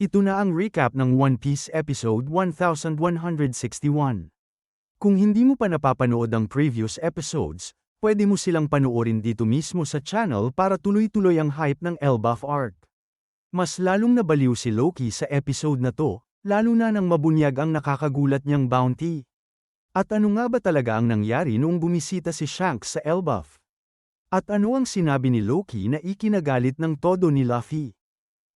Ito na ang recap ng One Piece episode 1161. Kung hindi mo pa napapanood ang previous episodes, pwede mo silang panoorin dito mismo sa channel para tuloy-tuloy ang hype ng Elbaf arc. Mas lalong nabaliw si Loki sa episode na to, lalo na nang mabunyag ang nakakagulat niyang bounty. At ano nga ba talaga ang nangyari noong bumisita si Shanks sa Elbaf? At ano ang sinabi ni Loki na ikinagalit ng todo ni Luffy?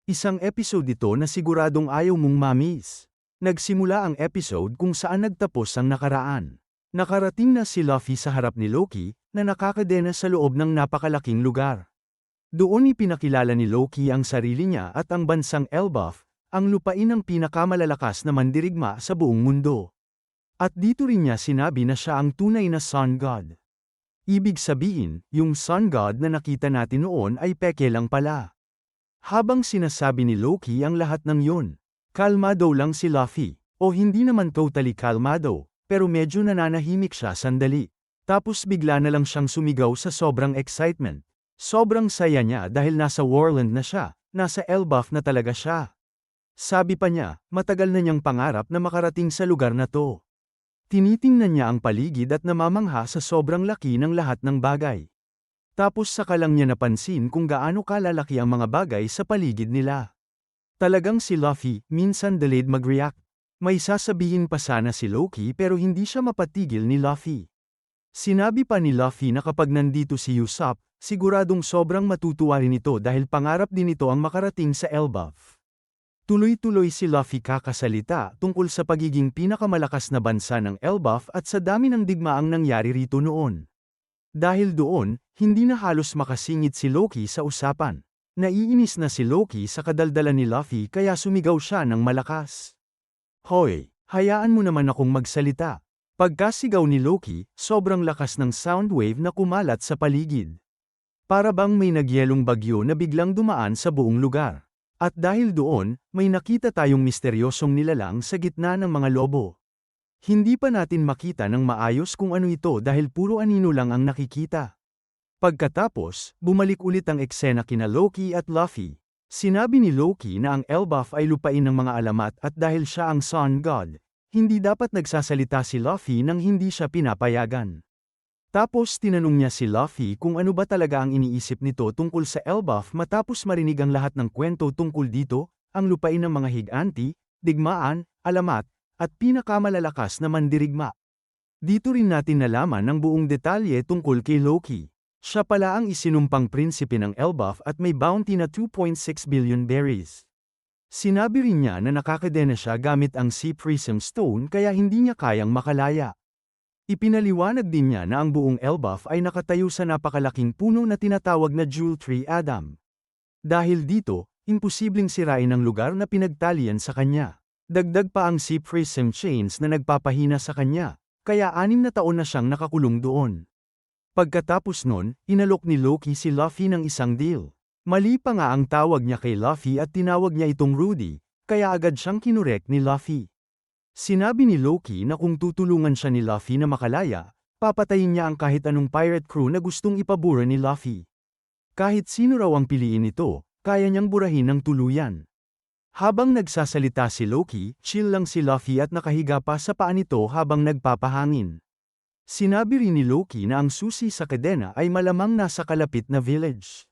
Isang episode ito na siguradong ayaw mong ma-miss. Nagsimula ang episode kung saan nagtapos ang nakaraan. Nakarating na si Luffy sa harap ni Loki, na nakakadena sa loob ng napakalaking lugar. Doon ipinakilala ni Loki ang sarili niya at ang bansang Elbaf, ang lupain ng pinakamalalakas na mandirigma sa buong mundo. At dito rin niya sinabi na siya ang tunay na Sun God. Ibig sabihin, yung Sun God na nakita natin noon ay peke lang pala. Habang sinasabi ni Loki ang lahat ng yun, kalmado lang si Luffy, o hindi naman totally kalmado, pero medyo nananahimik siya sandali. Tapos bigla na lang siyang sumigaw sa sobrang excitement. Sobrang saya niya dahil nasa Warland na siya, nasa Elbaf na talaga siya. Sabi pa niya, matagal na niyang pangarap na makarating sa lugar na to. Tinitingnan niya ang paligid at namamangha sa sobrang laki ng lahat ng bagay. Tapos saka lang niya napansin kung gaano kalalaki ang mga bagay sa paligid nila. Talagang si Luffy, minsan delayed mag-react. May sasabihin pa sana si Loki pero hindi siya mapatigil ni Luffy. Sinabi pa ni Luffy na kapag nandito si Usopp, siguradong sobrang matutuwa rin ito dahil pangarap din ito ang makarating sa Elbaf. Tuloy-tuloy si Luffy kakasalita tungkol sa pagiging pinakamalakas na bansa ng Elbaf at sa dami ng digmaang nangyari rito noon. Dahil doon, hindi na halos makasingit si Loki sa usapan. Naiinis na si Loki sa kadaldalan ni Luffy kaya sumigaw siya ng malakas. Hoy, hayaan mo naman akong magsalita. Pagkasigaw ni Loki, sobrang lakas ng sound wave na kumalat sa paligid. Para bang may nagyelong bagyo na biglang dumaan sa buong lugar. At dahil doon, may nakita tayong misteryosong nilalang sa gitna ng mga lobo. Hindi pa natin makita ng maayos kung ano ito dahil puro anino lang ang nakikita. Pagkatapos, bumalik ulit ang eksena kina Loki at Luffy. Sinabi ni Loki na ang Elbaf ay lupain ng mga alamat at dahil siya ang Sun God, hindi dapat nagsasalita si Luffy nang hindi siya pinapayagan. Tapos tinanong niya si Luffy kung ano ba talaga ang iniisip nito tungkol sa Elbaf matapos marinig ang lahat ng kwento tungkol dito, ang lupain ng mga higanti, digmaan, alamat, at pinakamalalakas na mandirigma. Dito rin natin nalaman ang buong detalye tungkol kay Loki. Siya pala ang isinumpang prinsipe ng Elbaf at may bounty na 2.6 billion berries. Sinabi rin niya na nakakadena siya gamit ang Sea Prism Stone kaya hindi niya kayang makalaya. Ipinaliwanag din niya na ang buong Elbaf ay nakatayo sa napakalaking puno na tinatawag na Jewel Tree Adam. Dahil dito, imposibleng sirain ang lugar na pinagtalian sa kanya. Dagdag pa ang Sea Prism Chains na nagpapahina sa kanya, kaya 6 na taon na siyang nakakulong doon. Pagkatapos nun, inalok ni Loki si Luffy ng isang deal. Mali pa nga ang tawag niya kay Luffy at tinawag niya itong Rudy, kaya agad siyang kinurek ni Luffy. Sinabi ni Loki na kung tutulungan siya ni Luffy na makalaya, papatayin niya ang kahit anong pirate crew na gustong ipabura ni Luffy. Kahit sino raw ang piliin ito, kaya niyang burahin ng tuluyan. Habang nagsasalita si Loki, chill lang si Luffy at nakahiga pa sa paa nito habang nagpapahangin. Sinabi rin ni Loki na ang susi sa kadena ay malamang nasa kalapit na village.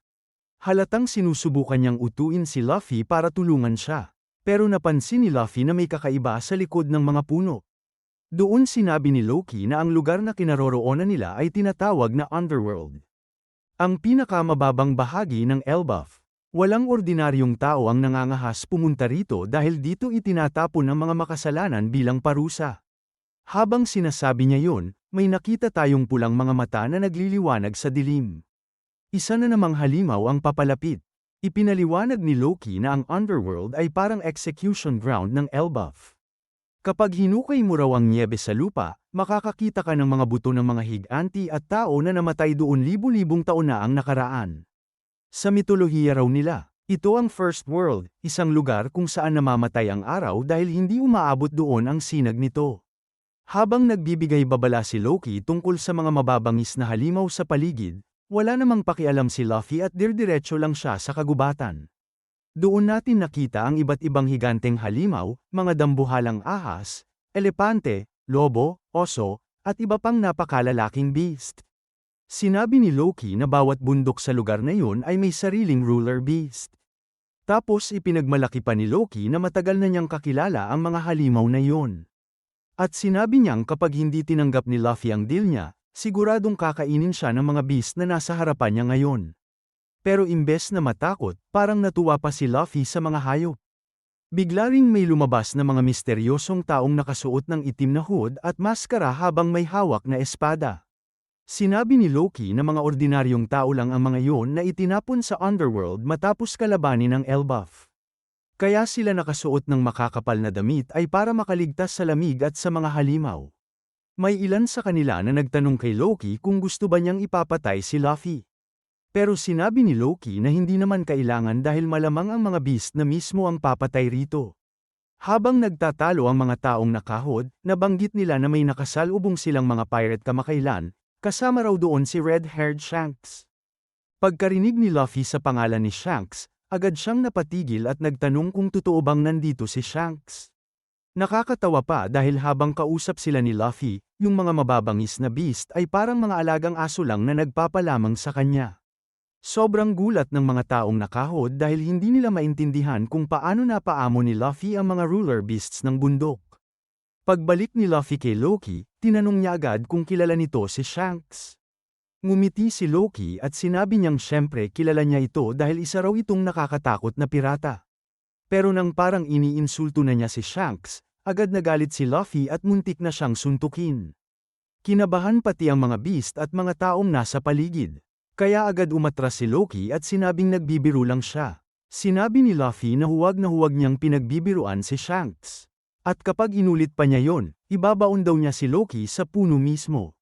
Halatang sinusubukan niyang utuin si Luffy para tulungan siya. Pero napansin ni Luffy na may kakaiba sa likod ng mga puno. Doon sinabi ni Loki na ang lugar na kinaroroonan nila ay tinatawag na Underworld. Ang pinakamababang bahagi ng Elbaf. Walang ordinaryong tao ang nangangahas pumunta rito dahil dito itinatapon ang mga makasalanan bilang parusa. Habang sinasabi niya yun, may nakita tayong pulang mga mata na nagliliwanag sa dilim. Isa na namang halimaw ang papalapit. Ipinaliwanag ni Loki na ang Underworld ay parang execution ground ng Elbaf. Kapag hinukay mo raw ang nyebe sa lupa, makakakita ka ng mga buto ng mga higanti at tao na namatay doon libu-libong taon na ang nakaraan. Sa mitolohiya raw nila, ito ang First World, isang lugar kung saan namamatay ang araw dahil hindi umaabot doon ang sinag nito. Habang nagbibigay babala si Loki tungkol sa mga mababangis na halimaw sa paligid, wala namang pakialam si Luffy at dirdiretso lang siya sa kagubatan. Doon natin nakita ang iba't ibang higanteng halimaw, mga dambuhalang ahas, elepante, lobo, oso, at iba pang napakalalaking beast. Sinabi ni Loki na bawat bundok sa lugar na yun ay may sariling ruler beast. Tapos ipinagmalaki pa ni Loki na matagal na niyang kakilala ang mga halimaw na yun. At sinabi niyang kapag hindi tinanggap ni Luffy ang deal niya, siguradong kakainin siya ng mga beast na nasa harapan niya ngayon. Pero imbes na matakot, parang natuwa pa si Luffy sa mga hayop. Bigla ring may lumabas na mga misteryosong taong nakasuot ng itim na hood at maskara habang may hawak na espada. Sinabi ni Loki na mga ordinaryong tao lang ang mga yon na itinapon sa underworld matapos kalabanin ng Elbaf. Kaya sila nakasuot ng makakapal na damit ay para makaligtas sa lamig at sa mga halimaw. May ilan sa kanila na nagtanong kay Loki kung gusto ba niyang ipapatay si Luffy. Pero sinabi ni Loki na hindi naman kailangan dahil malamang ang mga beast na mismo ang papatay rito. Habang nagtatalo ang mga taong nakahod, nabanggit nila na may nakasalubong silang mga pirate kamakailan, kasama raw doon si red-haired Shanks. Pagkarinig ni Luffy sa pangalan ni Shanks, agad siyang napatigil at nagtanong kung totoo bang nandito si Shanks. Nakakatawa pa dahil habang kausap sila ni Luffy, yung mga mababangis na beast ay parang mga alagang aso lang na nagpapalamang sa kanya. Sobrang gulat ng mga taong nakahod dahil hindi nila maintindihan kung paano napaamo ni Luffy ang mga ruler beasts ng bundok. Pagbalik ni Luffy kay Loki, tinanong niya agad kung kilala nito si Shanks. Ngumiti si Loki at sinabi niyang syempre kilala niya ito dahil isa raw itong nakakatakot na pirata. Pero nang parang iniinsulto na niya si Shanks, agad nagalit si Luffy at muntik na siyang suntukin. Kinabahan pati ang mga beast at mga taong nasa paligid. Kaya agad umatras si Loki at sinabing nagbibiro lang siya. Sinabi ni Luffy na huwag niyang pinagbibiruan si Shanks. At kapag inulit pa niya yon, ibabaon daw niya si Loki sa puno mismo.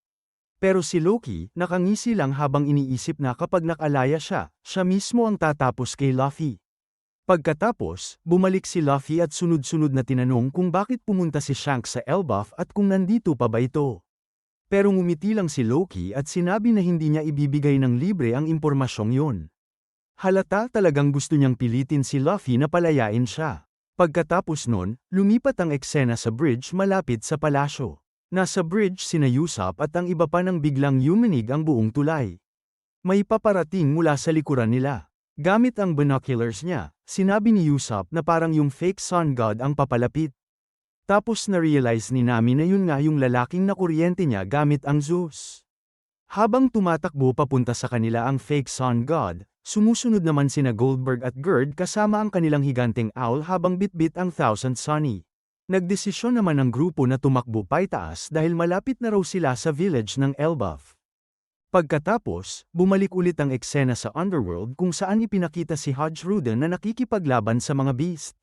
Pero si Loki, nakangisi lang habang iniisip na kapag nakalaya siya, siya mismo ang tatapos kay Luffy. Pagkatapos, bumalik si Luffy at sunod-sunod na tinanong kung bakit pumunta si Shanks sa Elbaf at kung nandito pa ba ito. Pero ngumiti lang si Loki at sinabi na hindi niya ibibigay ng libre ang impormasyong yun. Halata talagang gusto niyang pilitin si Luffy na palayain siya. Pagkatapos nun, lumipat ang eksena sa bridge malapit sa palasyo. Nasa bridge sina Usopp at ang iba pa nang biglang yumanig ang buong tulay. May paparating mula sa likuran nila. Gamit ang binoculars niya, sinabi ni Usopp na parang yung fake sun god ang papalapit. Tapos na-realize ni Nami na yun nga yung lalaking nakuryente niya gamit ang Zeus. Habang tumatakbo papunta sa kanila ang fake sun god, sumusunod naman sina Goldberg at Gerd kasama ang kanilang higanteng owl habang bitbit ang Thousand Sunny. Nagdesisyon naman ang grupo na tumakbo paitaas dahil malapit na raw sila sa village ng Elbaf. Pagkatapos, bumalik ulit ang eksena sa underworld kung saan ipinakita si Hodge Rudin na nakikipaglaban sa mga beast.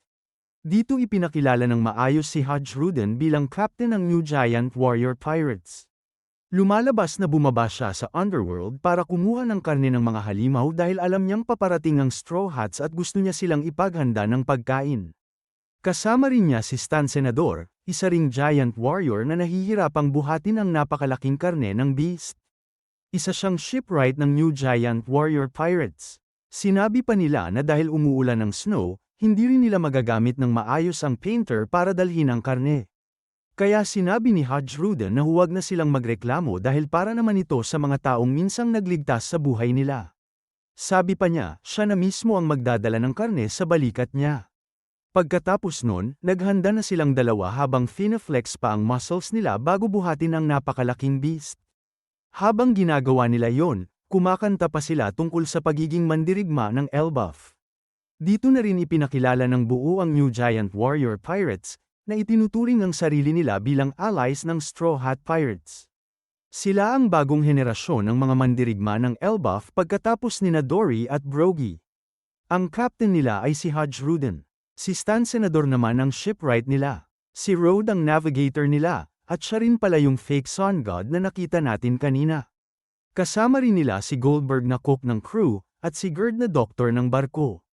Dito ipinakilala ng maayos si Hodge Rudin bilang captain ng New Giant Warrior Pirates. Lumalabas na bumaba siya sa underworld para kumuha ng karne ng mga halimaw dahil alam niyang paparating ang Straw Hats at gusto niya silang ipaghanda ng pagkain. Kasama rin niya si Stan Senador, isa ring giant warrior na nahihirapang buhatin ang napakalaking karne ng beast. Isa siyang shipwright ng New Giant Warrior Pirates. Sinabi pa nila na dahil umuulan ng snow, hindi rin nila magagamit ng maayos ang painter para dalhin ang karne. Kaya sinabi ni Hodge Rudin na huwag na silang magreklamo dahil para naman ito sa mga taong minsang nagligtas sa buhay nila. Sabi pa niya, siya na mismo ang magdadala ng karne sa balikat niya. Pagkatapos nun, naghanda na silang dalawa habang fine-flex pa ang muscles nila bago buhatin ang napakalaking beast. Habang ginagawa nila yon, kumakanta pa sila tungkol sa pagiging mandirigma ng Elbaf. Dito na rin ipinakilala ng buo ang New Giant Warrior Pirates, na itinuturing ang sarili nila bilang allies ng Straw Hat Pirates. Sila ang bagong henerasyon ng mga mandirigma ng Elbaf pagkatapos nina Dory at Brogy. Ang captain nila ay si Hodge Rudin. Si Stan Senador naman ang shipwright nila. Si Road ang navigator nila, at siya rin pala yung fake sun god na nakita natin kanina. Kasama rin nila si Goldberg na cook ng crew, at si Gerd na doktor ng barko.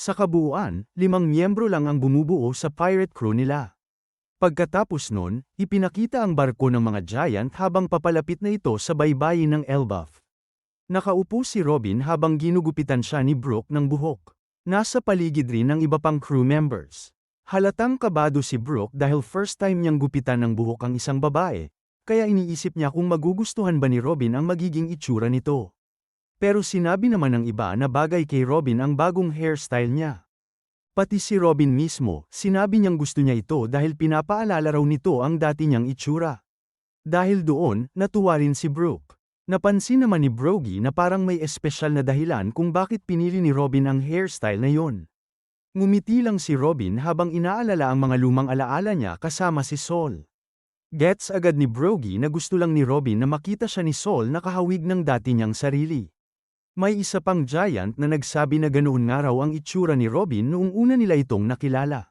Sa kabuuan, 5 miyembro lang ang bumubuo sa pirate crew nila. Pagkatapos nun, ipinakita ang barko ng mga giant habang papalapit na ito sa baybayin ng Elbaf. Nakaupo si Robin habang ginugupitan siya ni Brook ng buhok. Nasa paligid rin ng iba pang crew members. Halatang kabado si Brooke dahil first time niyang gupitan ng buhok ang isang babae, kaya iniisip niya kung magugustuhan ba ni Robin ang magiging itsura nito. Pero sinabi naman ng iba na bagay kay Robin ang bagong hairstyle niya. Pati si Robin mismo, sinabi niyang gusto niya ito dahil pinapaalala raw nito ang dati niyang itsura. Dahil doon, natuwa rin si Brooke. Napansin naman ni Broggy na parang may espesyal na dahilan kung bakit pinili ni Robin ang hairstyle na yon. Ngumiti lang si Robin habang inaalala ang mga lumang alaala niya kasama si Sol. Gets agad ni Broggy na gusto lang ni Robin na makita siya ni Sol na kahawig ng dati niyang sarili. May isa pang giant na nagsabi na ganoon nga raw ang itsura ni Robin noong una nila itong nakilala.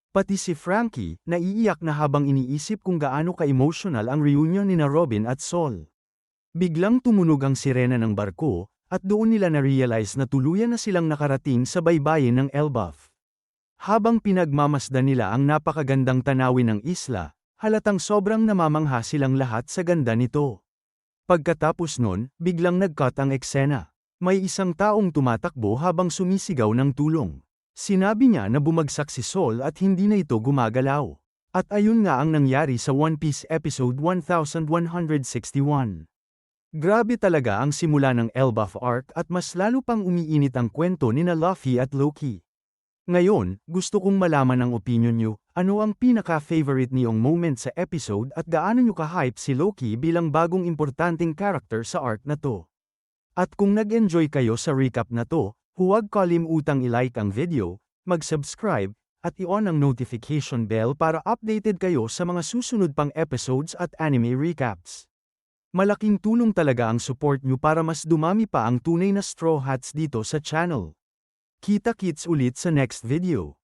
Pati si Frankie, naiiyak na habang iniisip kung gaano ka-emotional ang reunion ni na Robin at Sol. Biglang tumunog ang sirena ng barko, at doon nila na-realize na tuluyan na silang nakarating sa baybayin ng Elbaf. Habang pinagmamasdan nila ang napakagandang tanawin ng isla, halatang sobrang namamangha silang lahat sa ganda nito. Pagkatapos nun, biglang nag-cut ang eksena. May isang taong tumatakbo habang sumisigaw ng tulong. Sinabi niya na bumagsak si Sol at hindi na ito gumagalaw. At ayun nga ang nangyari sa One Piece episode 1161. Grabe talaga ang simula ng Elbaf arc at mas lalo pang umiinit ang kwento nina Luffy at Loki. Ngayon, gusto kong malaman ang opinion nyo, ano ang pinaka-favorite niyong moment sa episode at gaano nyo ka-hype si Loki bilang bagong importanteng character sa arc na to. At kung nag-enjoy kayo sa recap na to, huwag kalimutang i-like ang video, mag-subscribe, at i-on ang notification bell para updated kayo sa mga susunod pang episodes at anime recaps. Malaking tulong talaga ang support nyo para mas dumami pa ang tunay na Straw Hats dito sa channel. Kita-kits ulit sa next video.